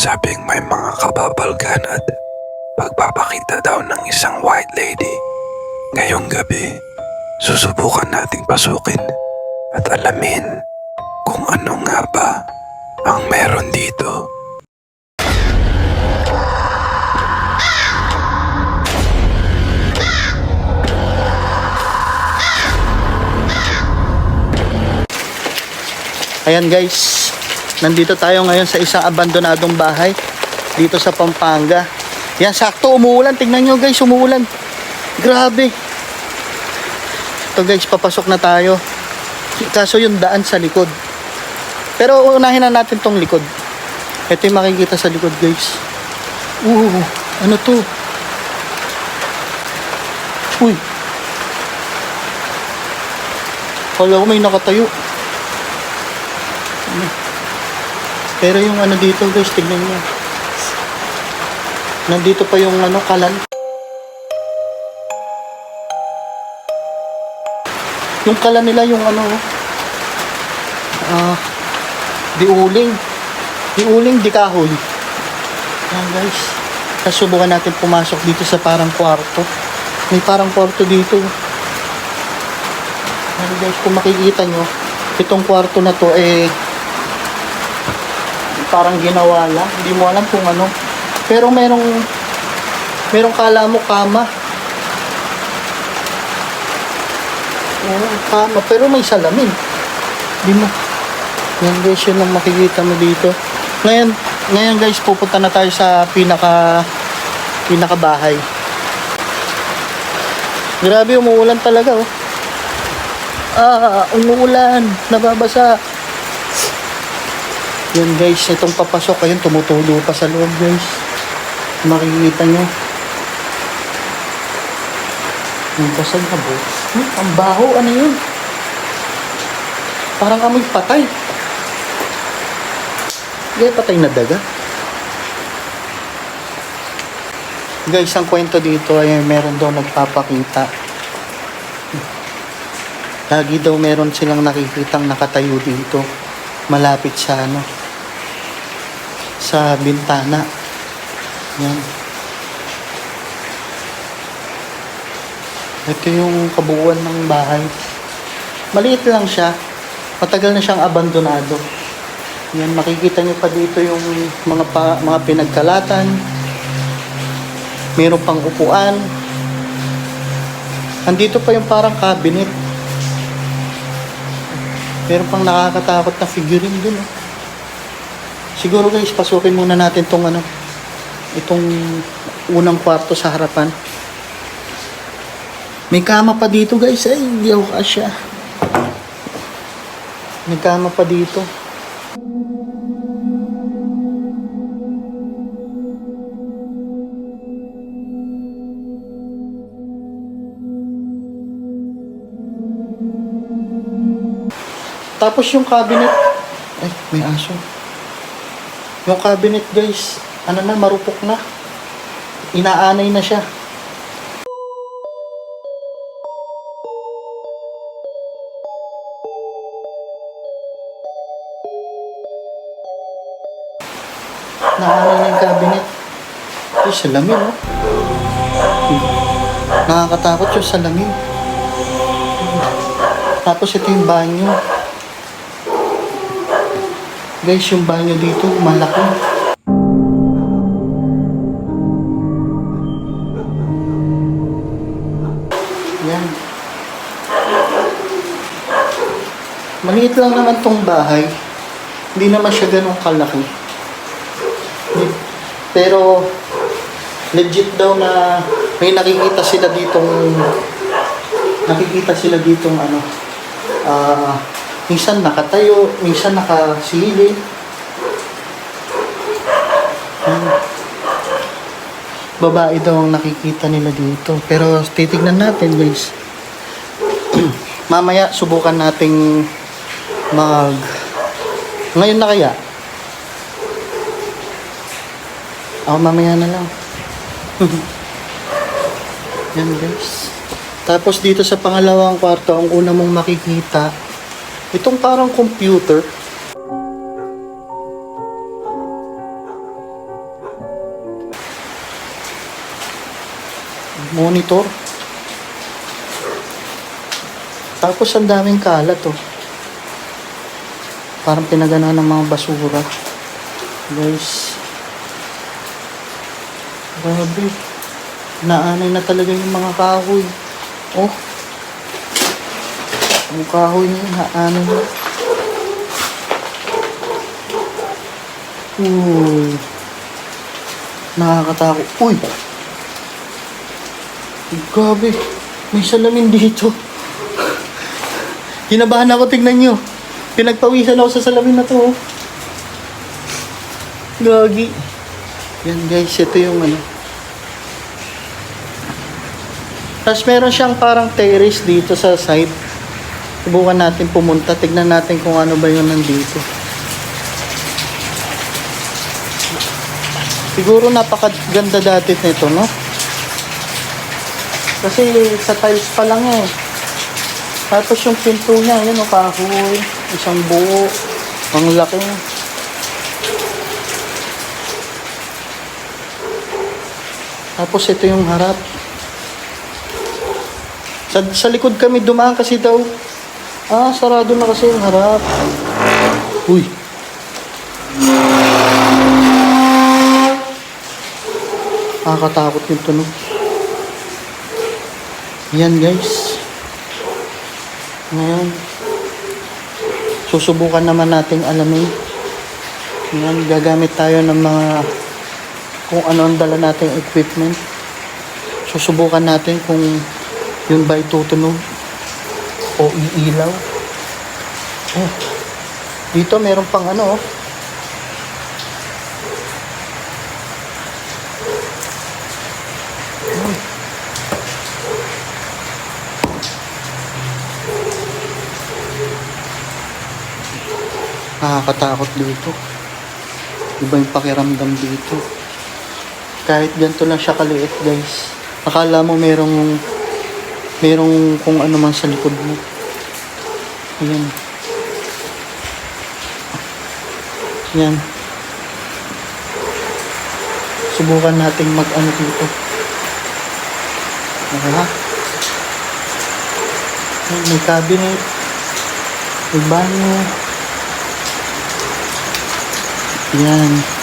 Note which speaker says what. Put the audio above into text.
Speaker 1: sinasabing may mga kababalgan at pagpapakita daw ng isang white lady. Ngayong gabi, susubukan nating pasukin at alamin kung ano nga ba ang meron dito.
Speaker 2: Ayan guys, nandito tayo ngayon sa isang abandonadong bahay dito sa Pampanga. Yan, sakto umuulan. Tingnan nyo guys, umuulan. Grabe. Ito guys, papasok na tayo. Kaso yung daan sa likod. Pero unahin na natin tong likod. Ito yung makikita sa likod guys. Ano to? Uy. Kala ko may nakatayo. Pero yung ano dito guys, tignan nyo. Nandito pa yung ano, kalan. Yung kalan nila yung ano, diuling. Diuling, di kahoy. Yan guys. Tapos subukan natin pumasok dito sa parang kwarto. May parang kwarto dito. Yan guys, kung makikita nyo, itong kwarto na to parang ginawa lang. Hindi mo alam kung ano. Pero merong kala mo kama. Kama. Pero may salamin. Di mo. Yan guys, yun ang makikita mo dito. Ngayon guys, pupunta na tayo sa pinaka bahay. Grabe, umuulan talaga oh. Umuulan. Nababasa. Yan guys, itong papasok, ayun, tumutulo pa sa loob guys. Makikita nyo. Ang basag na bo. Ang baho, ano yun? Parang amoy patay. Hindi, patay na daga. Guys, ang kwento dito ay meron daw nagpapakita. Lagi daw meron silang nakikitang nakatayo dito. Malapit sa ano, sa bintana. Yan. Ito yung kabuuan ng bahay. Maliit lang siya. Matagal na siyang abandonado. Yan, makikita niyo pa dito yung mga pinagkalatan. Meron pang upuan. Andito pa yung parang cabinet. Meron pang nakakatakot na figurine dun. Siguro guys, pasukin muna natin itong unang kwarto sa harapan. May kama pa dito guys. Ay, hindi ako kasya. May kama pa dito. Tapos yung cabinet. Ay, may aso. Yung cabinet guys, ano na, marupok na. Inaanay na siya. Naanay na yung cabinet. Ay, salamin oh. Nakakatakot yung salamin. Tapos ito yung banyo. Guys, yung banyo dito, malaki. Yan. Maliit lang naman tong bahay. Hindi naman siya ganun kalaki. Pero, legit daw na may nakikita sila ditong ano, minsan nakatayo, minsan nakasilid. Babae daw ang nakikita nila dito. Pero titignan natin guys. Mamaya subukan nating ngayon na kaya? Mamaya na lang. Yan guys. Tapos dito sa pangalawang kwarto, ang una mong makikita, itong parang computer. monitor. Tapos ang daming kalat oh. Parang pinagana ng mga basura. Guys. Grabe. Naanay na talaga yung mga kahoy. Oh. Ang kahoy niya, naanay na. Uy. Nakakatakot. Uy. Grabe. May salamin dito. Kinabahan ako, tignan nyo. Pinagpawisan ako sa salamin na to. Oh. Gagi. Yan guys, ito yung ano. Tapos meron siyang parang terrace dito sa side. Subukan natin pumunta. Tignan natin kung ano ba yung nandito. Siguro napakaganda dati nito, no? Kasi sa tiles pa lang eh. Tapos yung pinto niya, yun o, kahoy. Isang buo. Ang laki. Tapos ito yung harap. Sa likod kami dumaan kasi daw. Sarado na kasi yung harap. Uy. Nakakatakot yung tunog. Yan guys. Ngayon, susubukan naman nating alamin. Ngayon, gagamit tayo ng mga kung ano ang dala nating equipment. Susubukan natin kung yun ba itutunog o iilaw. Oh, dito meron pang ano oh. Nakakatakot dito. Iba yung pakiramdam dito. Kahit ganito lang siya kaliit guys. Akala mo merong kung ano man sa likod mo. Ayan. Yan. Subukan nating mag-ano dito. Aha. Ayan, may cabinet. May banyo. Yan.